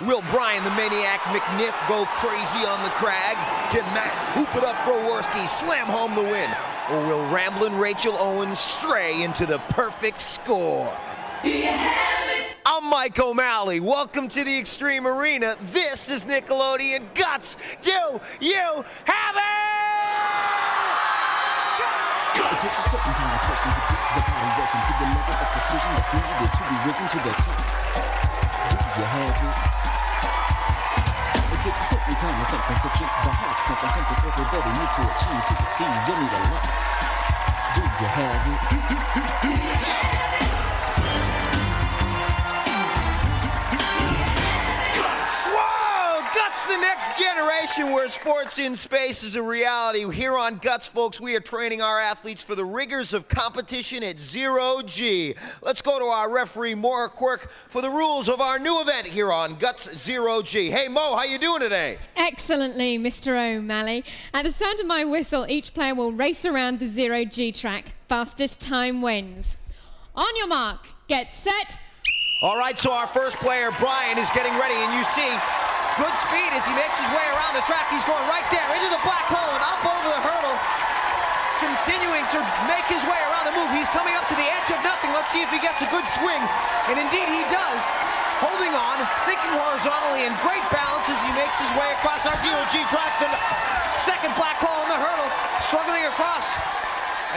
Will Brian the Maniac Mcniff go crazy on the crag? Can Matt hoop it up Browarsky, slam home the win? Or will Ramblin Rachael Owens stray into the perfect score? Do you have it? I'm Mike O'Malley. Welcome to the Extreme Arena. This is Nickelodeon Guts. Do you have it? It takes a certain kind of person to get the body working to the level of precision that's needed to be risen to the top. Do you have it? It takes a certain kind of something to keep the heart pumping, something everybody needs to achieve to succeed. You'll need a lot. Do you have it? Do you have it? The next generation where sports in space is a reality. Here on Guts, folks, we are training our athletes for the rigors of competition at 0G. Let's go to our referee, Moira Quirk, for the rules of our new event here on Guts 0G. Hey, Mo, how you doing today? Excellently, Mr. O'Malley. At the sound of my whistle, each player will race around the 0G track. Fastest time wins. On your mark, get set. All right, so our first player, Brian, is getting ready, and you see good speed as he makes his way around the track. He's going right there into the black hole and up over the hurdle, continuing to make his way around the move. He's coming up to the edge of nothing. Let's see if he gets a good swing, and indeed he does. Holding on, thinking horizontally, and great balance as he makes his way across our 0G track. The second black hole in the hurdle, struggling across.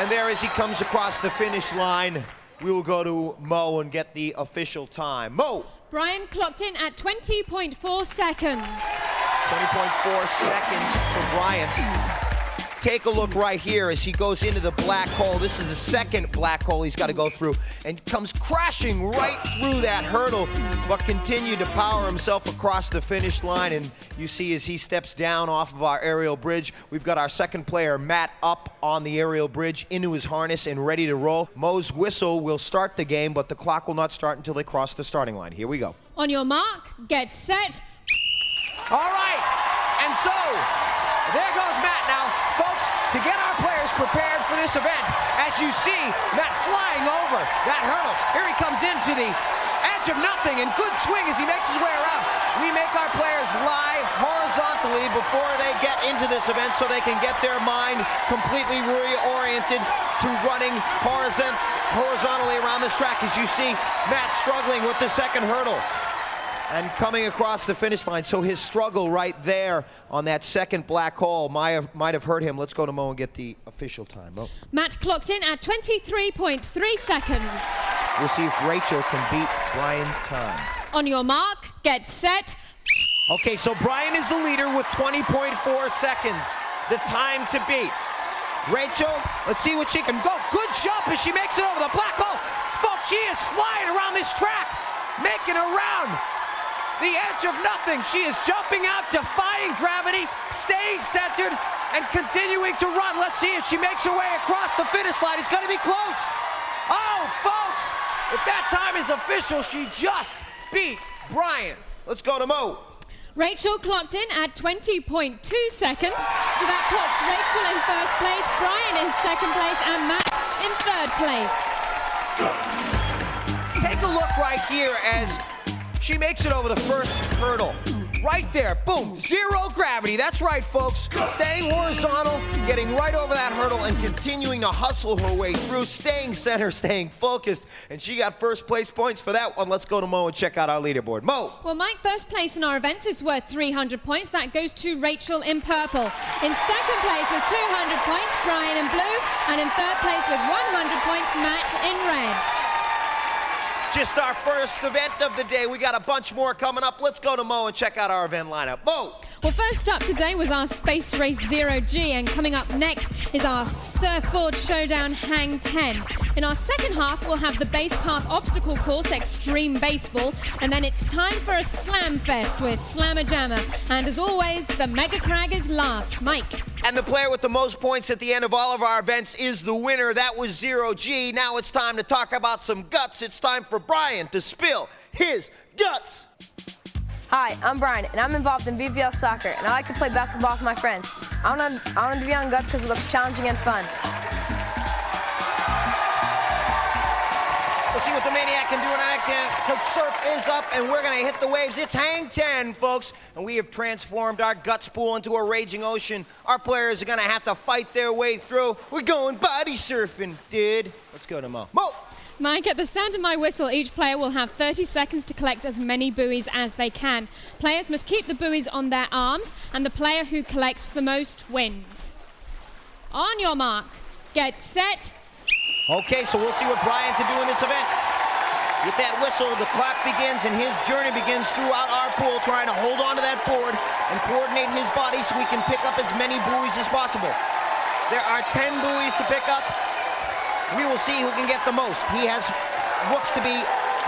And there as he comes across the finish line, we will go to Mo and get the official time. Mo! Brian clocked in at 20.4 seconds. 20.4 seconds for Brian. Take a look right here as he goes into the black hole. This is the second black hole he's got to go through, and comes crashing right through that hurdle, but continued to power himself across the finish line. And you see as he steps down off of our aerial bridge, we've got our second player, Matt, up on the aerial bridge into his harness and ready to roll. Mo's whistle will start the game, but the clock will not start until they cross the starting line. Here we go. On your mark, get set. All right, and so there goes Matt now. Folks, to get our players prepared for this event, as you see Matt flying over that hurdle. Here he comes into the edge of nothing, and good swing as he makes his way around. We make our players lie horizontally before they get into this event so they can get their mind completely reoriented to running horizontally around this track. As you see Matt struggling with the second hurdle and coming across the finish line. So his struggle right there on that second black hole might have hurt him. Let's go to Mo and get the official time. Mo. Matt clocked in at 23.3 seconds. We'll see if Rachael can beat Brian's time. On your mark, get set. Okay, so Brian is the leader with 20.4 seconds. The time to beat. Rachael, let's see what she can go. Good jump as she makes it over the black hole. Folks, she is flying around this track, making a round. The edge of nothing. She is jumping out, defying gravity, staying centered, and continuing to run. Let's see if she makes her way across the finish line. It's going to be close. Oh, folks, if that time is official, she just beat Brian. Let's go to Mo. Rachael clocked in at 20.2 seconds. So that puts Rachael in first place, Brian in second place, and Matt in third place. Take a look right here as she makes it over the first hurdle. Right there, boom, zero gravity. That's right, folks. Staying horizontal, getting right over that hurdle, and continuing to hustle her way through, staying center, staying focused. And she got first place points for that one. Let's go to Mo and check out our leaderboard. Mo. Well, Mike, first place in our events is worth 300 points. That goes to Rachael in purple. In second place with 200 points, Brian in blue. And in third place with 100 points, Matt in red. Just our first event of the day. We got a bunch more coming up. Let's go to Mo and check out our event lineup. Mo! Well, first up today was our Space Race 0G, and coming up next is our Surfboard Showdown Hang 10. In our second half, we'll have the Base Path Obstacle Course Extreme Baseball, and then it's time for a Slam Fest with Slammer Jammer. And as always, the Mega Crag is last. Mike. And the player with the most points at the end of all of our events is the winner. That was 0G. Now it's time to talk about some guts. It's time for Brian to spill his guts. Hi, I'm Brian, and I'm involved in BVL soccer, and I like to play basketball with my friends. I want to be on Guts because it looks challenging and fun. see what the Maniac can do in the next game, because surf is up, and we're going to hit the waves. It's hang 10, folks, and we have transformed our Guts pool into a raging ocean. Our players are going to have to fight their way through. We're going body surfing, dude. Let's go to Mo. Mo! Mike, at the sound of my whistle, each player will have 30 seconds to collect as many buoys as they can. Players must keep the buoys on their arms, and the player who collects the most wins. On your mark, get set. Okay, so we'll see what Brian can do in this event. With that whistle, the clock begins, and his journey begins throughout our pool, trying to hold on to that board and coordinate his body so we can pick up as many buoys as possible. There are 10 buoys to pick up. We will see who can get the most. He looks to be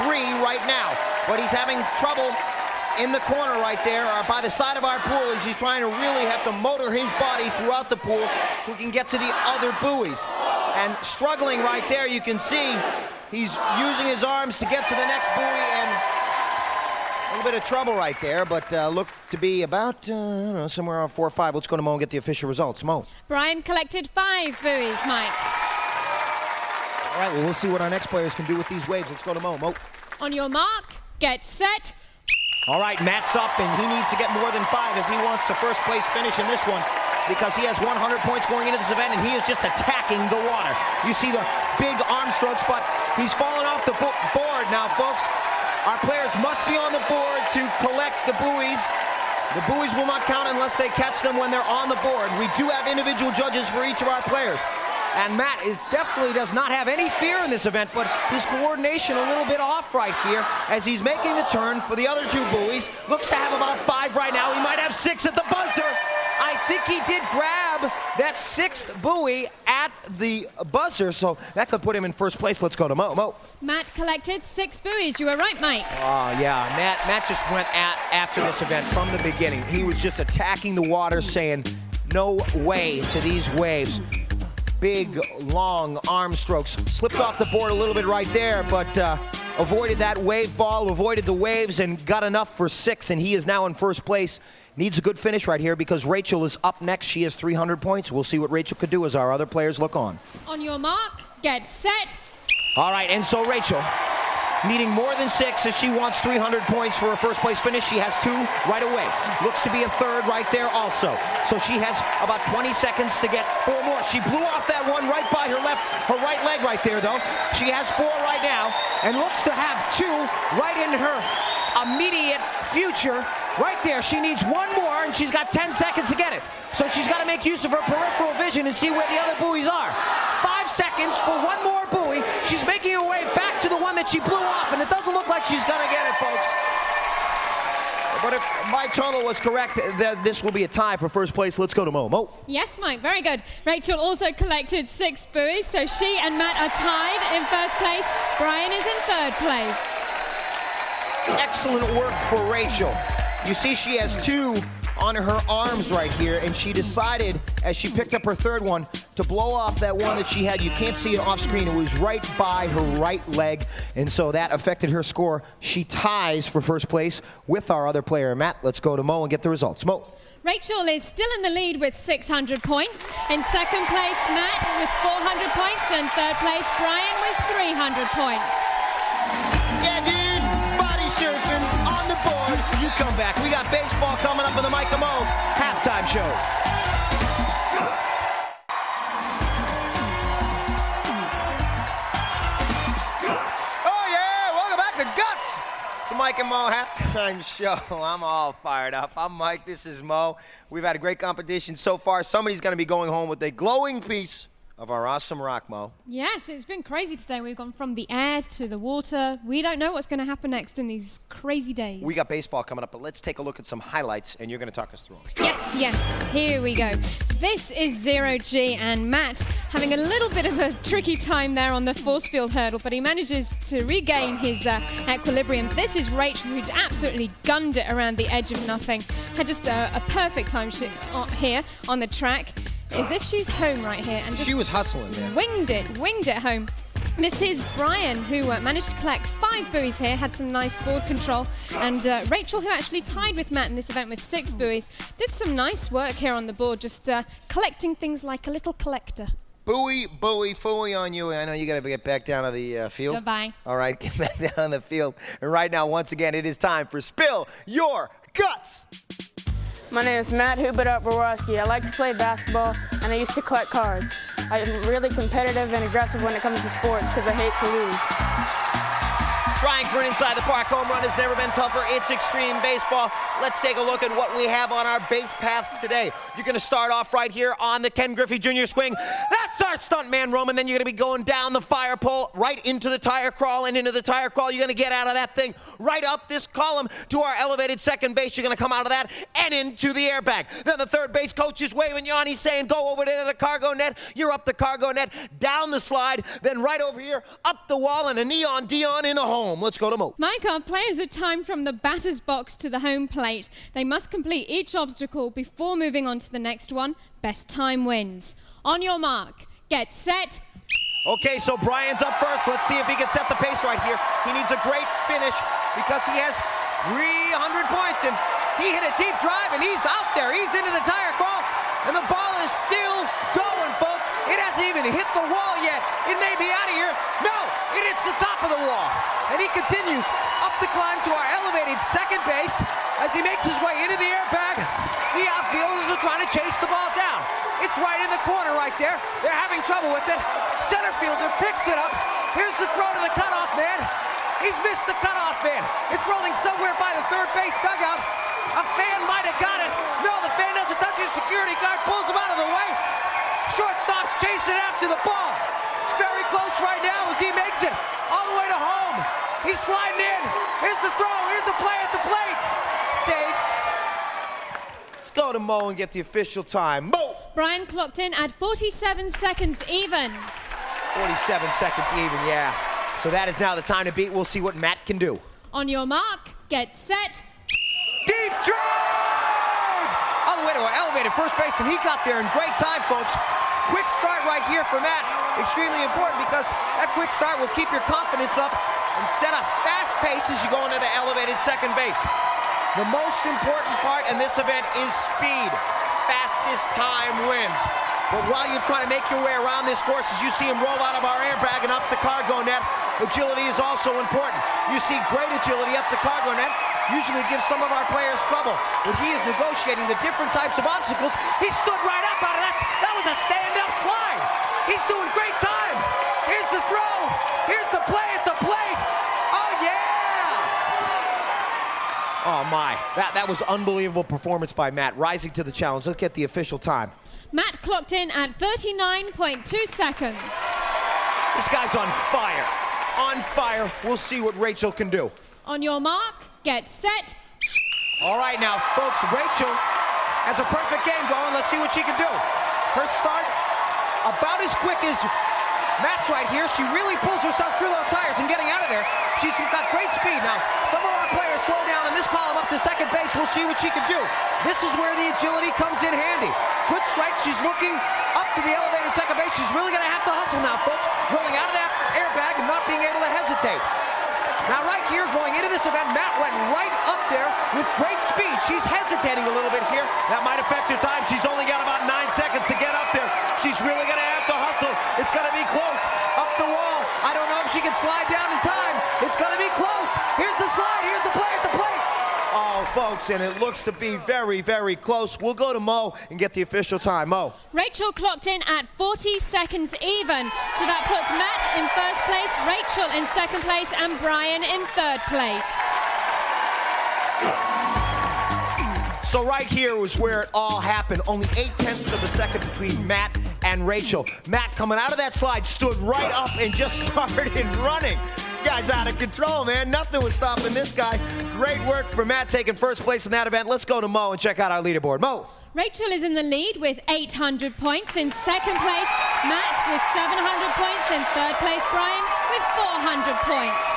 3 right now, but he's having trouble in the corner right there, or by the side of our pool, as he's trying to really have to motor his body throughout the pool so he can get to the other buoys. And struggling right there, you can see he's using his arms to get to the next buoy, and a little bit of trouble right there, but looked to be about, I don't know, somewhere around 4 or 5. Let's go to Mo and get the official results. Mo. Brian collected 5 buoys, Mike. All right, well, we'll see what our next players can do with these waves. Let's go to Mo. Mo. On your mark, get set. All right, Matt's up, and he needs to get more than 5 if he wants a first place finish in this one, because he has 100 points going into this event, and he is just attacking the water. You see the big arm strokes, but he's fallen off the board now, folks. Our players must be on the board to collect the buoys. The buoys will not count unless they catch them when they're on the board. We do have individual judges for each of our players. And Matt definitely does not have any fear in this event, but his coordination a little bit off right here as he's making the turn for the other 2 buoys. Looks to have about 5 right now. He might have 6 at the buzzer. I think he did grab that 6th buoy at the buzzer, so that could put him in first place. Let's go to Mo. Mo. Matt collected 6 buoys. You were right, Mike. Oh, yeah. Matt just went after this event from the beginning. He was just attacking the water, saying, no way to these waves. Big, long arm strokes. Slipped off the board a little bit right there, but avoided that wave ball, avoided the waves, and got enough for 6, and he is now in first place. Needs a good finish right here because Rachael is up next. She has 300 points. We'll see what Rachael could do as our other players look on. On your mark, get set. All right, and so Rachael, needing more than 6 as she wants 300 points for her first place finish. She has 2 right away. Looks to be a 3rd right there also. So she has about 20 seconds to get 4 more. She blew off that one right by her right leg right there, though. She has 4 right now and looks to have 2 right in her immediate future. Right there, she needs 1 more, and she's got 10 seconds to get it. So she's got to make use of her peripheral vision and see where the other buoys are. 5 seconds for 1 more buoy. She's making her way back to the one that she blew off, and it doesn't look like she's going to get it, folks. But if my total was correct, then this will be a tie for first place. Let's go to Mo. Mo. Yes, Mike, very good. Rachael also collected 6 buoys, so she and Matt are tied in first place. Brian is in 3rd place. Excellent work for Rachael. You see she has 2 on her arms right here, and she decided, as she picked up her 3rd one, to blow off that one that she had. You can't see it off screen. It was right by her right leg, and so that affected her score. She ties for first place with our other player, Matt. Let's go to Mo and get the results. Mo. Rachael is still in the lead with 600 points. In 2nd place, Matt with 400 points, and 3rd place, Brian with 300 points. Yeah, dude, body surfing on the board. You come back. We got baseball coming up in the Mike and Mo halftime show. Oh, yeah, welcome back to Guts. It's the Mike and Mo halftime show. I'm all fired up. I'm Mike. This is Mo. We've had a great competition so far. Somebody's going to be going home with a glowing piece of our awesome rock, Mo. Yes, it's been crazy today. We've gone from the air to the water. We don't know what's going to happen next in these crazy days. We got baseball coming up, but let's take a look at some highlights, and you're going to talk us through them. Yes, here we go. This is 0G, and Matt having a little bit of a tricky time there on the force field hurdle, but he manages to regain his equilibrium. This is Rachael, who absolutely gunned it around the edge of nothing. Had just a perfect time here on the track. As if she's home right here, and just she was hustling, man. Winged it home. This is Brian, who managed to collect 5 buoys here, had some nice board control, and Rachael, who actually tied with Matt in this event with 6 buoys, did some nice work here on the board, just collecting things like a little collector. Booey, fooey on you. I know you got to get back down to the field. Goodbye. All right, get back down on the field. And right now, once again, it is time for Spill Your Guts. My name is Matt Browarsky. I like to play basketball, and I used to collect cards. I'm really competitive and aggressive when it comes to sports because I hate to lose. Trying for an inside-the-park home run has never been tougher. It's extreme baseball. Let's take a look at what we have on our base paths today. You're going to start off right here on the Ken Griffey Jr. swing. That's our stuntman, Roman. Then you're going to be going down the fire pole, right into the tire crawl, and into the tire crawl. You're going to get out of that thing right up this column to our elevated second base. You're going to come out of that and into the airbag. Then the third base coach is waving you on. He's saying, go over to the cargo net. You're up the cargo net, down the slide, then right over here, up the wall, and a neon Dion in a home. Let's go to Mo. Mike, our players are timed from the batter's box to the home plate. They must complete each obstacle before moving on to the next one. Best time wins. On your mark, get set. Okay, so Brian's up first. Let's see if he can set the pace right here. He needs a great finish because he has 300 points, and he hit a deep drive, and he's out there. He's into the tire crawl, and the ball is still going, folks. It hasn't even hit the wall yet. It may be out of here. No, it hits the top of the wall. And he continues up the climb to our elevated second base as he makes his way into the airbag. The outfielders are trying to chase the ball down. It's right in the corner right there. They're having trouble with it. Center fielder picks it up. Here's the throw to the cutoff man. He's missed the cutoff man. It's rolling somewhere by the third base dugout. A fan might have got it. No, the fan doesn't touch it. Security guard pulls him out of the way. Shortstop's chasing after the ball. It's very close right now as he makes it all the way to home. He's sliding in. Here's the throw. Here's the play at the plate. Safe. Let's go to Mo and get the official time. Mo! Brian clocked in at 47 seconds even. 47 seconds even, yeah. So that is now the time to beat. We'll see what Matt can do. On your mark, get set. Deep drive! All the way to our elevated first base, and he got there in great time, folks. Quick start right here for Matt. Extremely important because that quick start will keep your confidence up and set a fast pace as you go into the elevated second base. The most important part in this event is speed. Fastest time wins. But while you're trying to make your way around this course, as you see him roll out of our airbag and up the cargo net, agility is also important. You see great agility up the cargo net. Usually gives some of our players trouble. But he is negotiating the different types of obstacles. He stood right up out of that. That was a stand-up slide. He's doing great time. Here's the throw. Here's the play at the plate. Oh, yeah. Oh, my. That was unbelievable performance by Matt, rising to the challenge. Look at the official time. Matt clocked in at 39.2 seconds. This guy's on fire. On fire. We'll see what Rachael can do. On your mark, get set. All right now, folks, Rachael has a perfect game going. Let's see what she can do. Her start, about as quick as Matt's right here. She really pulls herself through those tires and getting out of there. She's got great speed. Now, some of our players slow down in this column up to second base. We'll see what she can do. This is where the agility comes in handy. Good strike. She's looking up to the elevated second base. She's really going to have to hustle now, folks. Rolling out of that airbag and not being able to hesitate. Now, right here, going into this event, Matt went right up there with great speed. She's hesitating a little bit here. That might affect her time. She's only got about 9 seconds to get up there. She's really going to have to hustle. It's going to be close. Up the wall. I don't know if she can slide down in time. It's going to be close. Here's the slide. Here's the play at the plate. Oh, folks, and it looks to be very, very close. We'll go to Mo and get the official time. Mo. Rachael clocked in at 40 seconds even. So that puts Matt in first place, Rachael in second place, and Brian in third place. So right here was where it all happened. Only 0.8 of a second between Matt and Rachael. Matt, coming out of that slide, stood right up and just started running. Guy's out of control, man. Nothing was stopping this guy. Great work for Matt taking first place in that event. Let's go to Mo and check out our leaderboard. Mo. Rachael is in the lead with 800 points. In second place, Matt with 700 points. In third place, Brian with 400 points.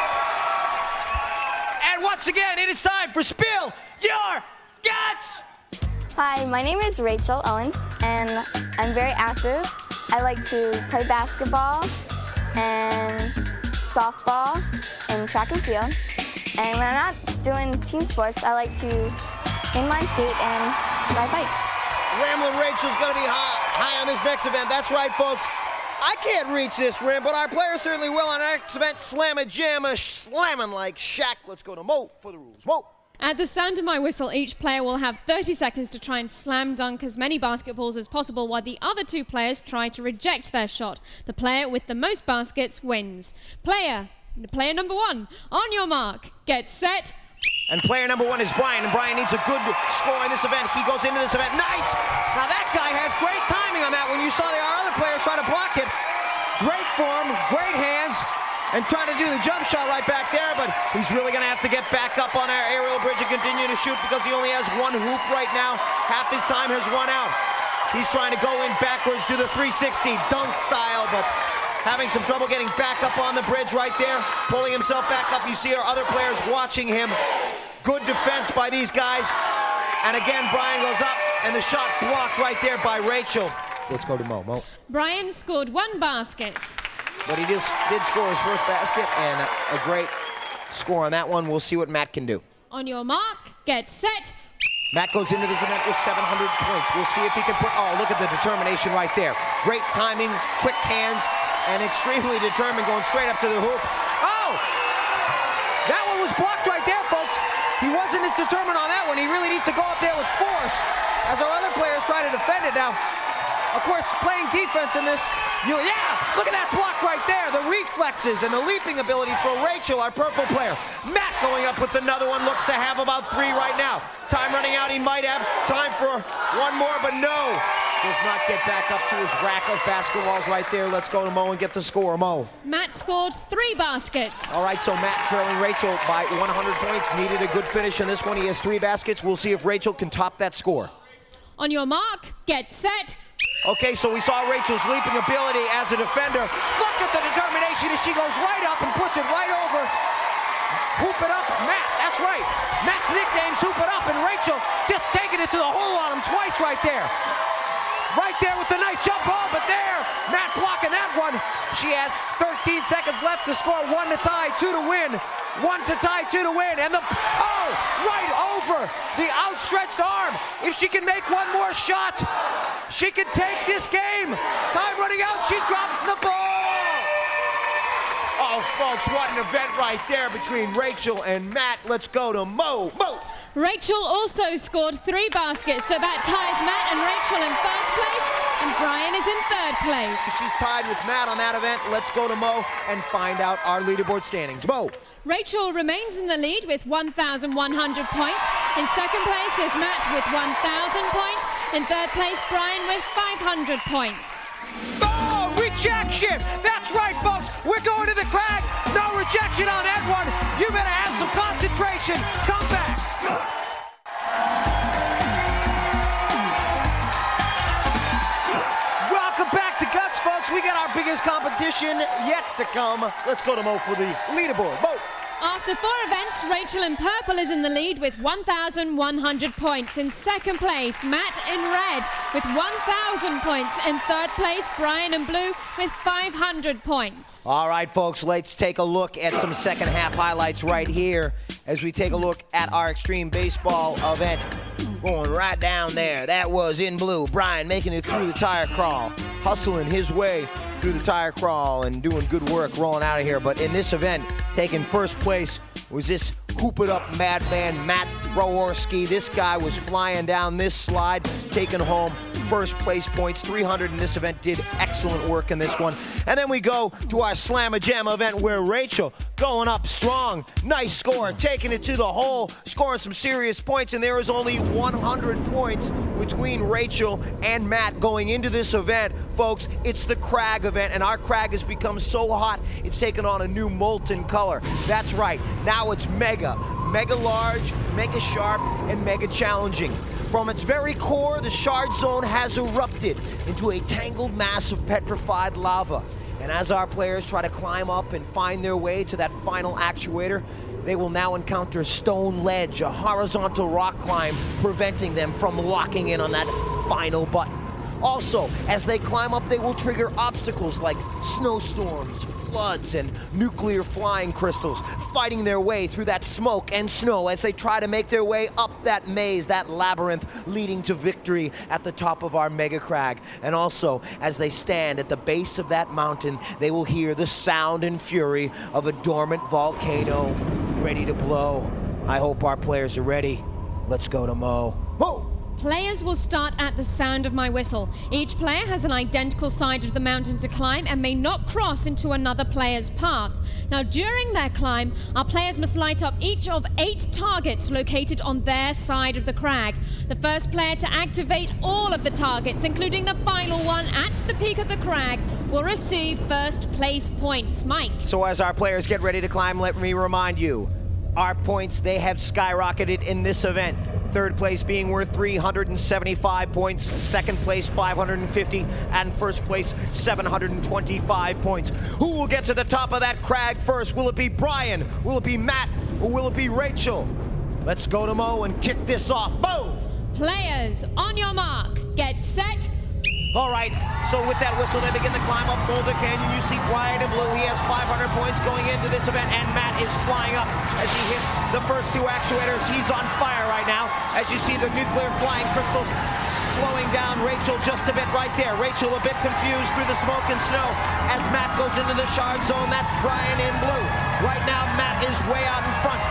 And once again, it is time for Spill Your Guts! Hi, my name is Rachael Owens, and I'm very active. I like to play basketball and softball and track and field. And when I'm not doing team sports, I like to inline skate and ride bike. Ramblin' Rachael's going to be high on this next event. That's right, folks. I can't reach this rim, but our players certainly will on our next event, Slam-a-Jam-a, slamming like Shaq. Let's go to Mo for the rules. Mo. At the sound of my whistle, each player will have 30 seconds to try and slam dunk as many basketballs as possible while the other two players try to reject their shot. The player with the most baskets wins. Player number 1, on your mark, get set. And player number 1 is Brian, and Brian needs a good score in this event. He goes into this event. Nice! Now that guy has great timing on that one. You saw there are other players trying to block him. Great form, great hands, and trying to do the jump shot right back there, but he's really going to have to get back up on our aerial bridge and continue to shoot because he only has one hoop right now. Half his time has run out. He's trying to go in backwards to the 360 dunk style, but having some trouble getting back up on the bridge right there, pulling himself back up. You see our other players watching him. Good defense by these guys. And again, Brian goes up, and the shot blocked right there by Rachael. Let's go to Mo. Mo. Brian scored 1 basket. But he did score his first basket, and a great score on that one. We'll see what Matt can do. On your mark, get set. Matt goes into this event with 700 points. We'll see if he can put, oh, look at the determination right there. Great timing, quick hands, and extremely determined, going straight up to the hoop. Oh! That one was blocked right there, folks. He wasn't as determined on that one. He really needs to go up there with force as our other players try to defend it. Now, of course, playing defense in this, yeah, look at that block right there. The reflexes and the leaping ability for Rachael, our purple player. Matt going up with another one, looks to have about 3 right now. Time running out, he might have time for one more, but no. Does not get back up to his rack of basketballs right there. Let's go to Mo and get the score. Mo. Matt scored 3 baskets. All right, so Matt trailing Rachael by 100 points. Needed a good finish in this one. He has 3 baskets. We'll see if Rachael can top that score. On your mark, get set. Okay, so we saw Rachel's leaping ability as a defender. Look at the determination as she goes right up and puts it right over. Hoop it up, Matt, that's right. Matt's nickname's Hoop It Up, and Rachael just taking it to the hole on him twice right there. Right there with the nice jump ball, but there, Matt blocking that one. She has 13 seconds left to score, 1 to tie, 2 to win. 1 to tie, 2 to win, and right over the outstretched arm. If she can make one more shot, she can take this game. Time running out, she drops the ball. Oh, folks, what an event right there between Rachael and Matt. Let's go to Mo. Mo. Rachael also scored 3 baskets, so that ties Matt and Rachael in first place, and Brian is in third place. She's tied with Matt on that event. Let's go to Mo and find out our leaderboard standings. Mo. Rachael remains in the lead with 1,100 points. In second place is Matt with 1,000 points. In third place, Brian with 500 points. Oh, rejection! That's right, folks. We're going to the crag. No rejection on that one. You better have some concentration. Come back. Welcome back to Guts, folks. We got our biggest competition yet to come. Let's go to Mo for the leaderboard. Mo. After 4 events, Rachael in purple is in the lead with 1,100 points. In second place, Matt in red with 1,000 points. In third place, Brian in blue with 500 points. All right, folks, let's take a look at some second half highlights right here as we take a look at our extreme baseball event. Going right down there. That was in blue. Brian making it through the tire crawl, hustling his way through the tire crawl and doing good work rolling out of here. But in this event, taking first place was this Hoop It Up madman, Matt Browarsky. This guy was flying down this slide, taking home first place points, 300 in this event, did excellent work in this one. And then we go to our Slam-a-Jam event where Rachael going up strong, nice score, taking it to the hole, scoring some serious points, and there is only 100 points between Rachael and Matt going into this event. Folks, it's the crag event, and our crag has become so hot, it's taken on a new molten color. That's right, now it's mega large, mega sharp, and mega challenging. From its very core, the shard zone has erupted into a tangled mass of petrified lava. And as our players try to climb up and find their way to that final actuator, they will now encounter stone ledge, a horizontal rock climb, preventing them from locking in on that final button. Also, as they climb up, they will trigger obstacles like snowstorms, floods, and nuclear flying crystals, fighting their way through that smoke and snow as they try to make their way up that maze, that labyrinth leading to victory at the top of our mega crag. And also, as they stand at the base of that mountain, they will hear the sound and fury of a dormant volcano ready to blow. I hope our players are ready. Let's go to Mo. Mo! Players will start at the sound of my whistle. Each player has an identical side of the mountain to climb and may not cross into another player's path. Now, during their climb, our players must light up each of 8 targets located on their side of the crag. The first player to activate all of the targets, including the final one at the peak of the crag, will receive first place points. Mike. So as our players get ready to climb, let me remind you, our points, they have skyrocketed in this event. Third place being worth 375 points, second place 550, and first place 725 points. Who will get to the top of that crag first? Will it be Brian? Will it be Matt? Or will it be Rachel? Let's go to Mo and kick this off. Mo! Players, on your mark, get set. All right, so with that whistle, they begin to climb up Boulder Canyon. You see Brian in blue. He has 500 points going into this event, and Matt is flying up as he hits the first 2 actuators. He's on fire right now. As you see the nuclear flying crystals slowing down Rachael just a bit right there. Rachael a bit confused through the smoke and snow as Matt goes into the shard zone. That's Brian in blue. Right now, Matt is way out in front.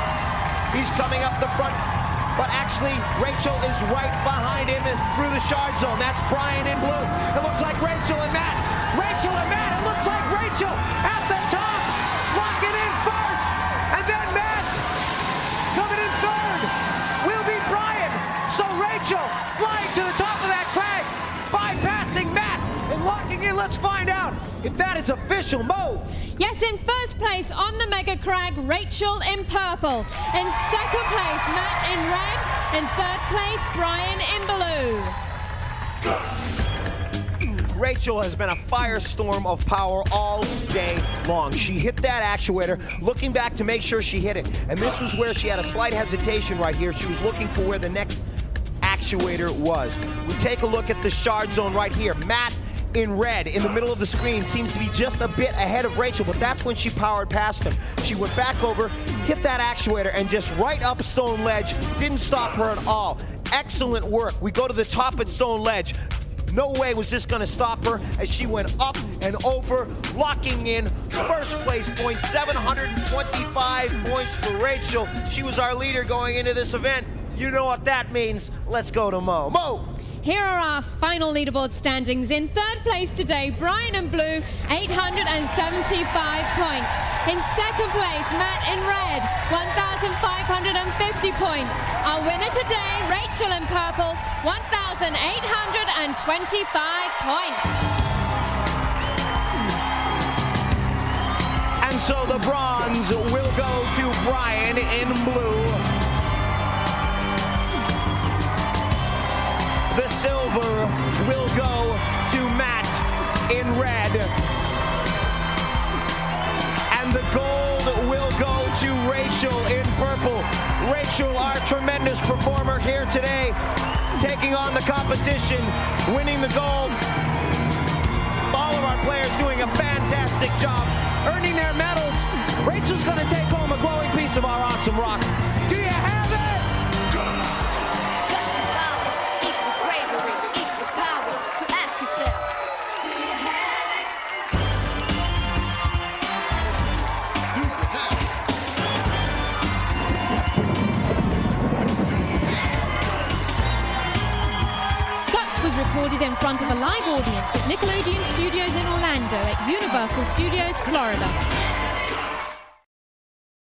He's coming up the front. But actually, Rachael is right behind him through the shard zone. That's Brian in blue. It looks like Rachael and Matt. Rachael and Matt. It looks like Rachael at the top, locking in first. And then Matt coming in third will be Brian. So Rachael flying to the top of that crag, bypassing Matt and locking in. Let's find out if that is official. Mo. Yes, in first place on the Mega Crag, Rachael in purple. In second place, Matt in red. In third place, Brian in blue. Rachael has been a firestorm of power all day long. She hit that actuator, looking back to make sure she hit it. And this was where she had a slight hesitation right here. She was looking for where the next actuator was. We take a look at the shard zone right here. Matt in red in the middle of the screen seems to be just a bit ahead of Rachael, but that's when she powered past him. She went back over, hit that actuator, and just right up Stone Ledge. Didn't stop her at all. Excellent work. We go to the top at Stone Ledge. No way was this gonna stop her as she went up and over, locking in first place point, 725 points for Rachael. She was our leader going into this event. You know what that means. Let's go to Mo. Mo! Here are our final leaderboard standings. In third place today, Brian in blue, 875 points. In second place, Matt in red, 1,550 points. Our winner today, Rachael in purple, 1,825 points. And so the bronze will go to Brian in blue. The silver will go to Matt in red. And the gold will go to Rachael in purple. Rachael, our tremendous performer here today, taking on the competition, winning the gold. All of our players doing a fantastic job, earning their medals. Rachael's gonna take home a glowing piece of our awesome rock. Do you have it? Recorded in front of a live audience at Nickelodeon Studios in Orlando at Universal Studios, Florida.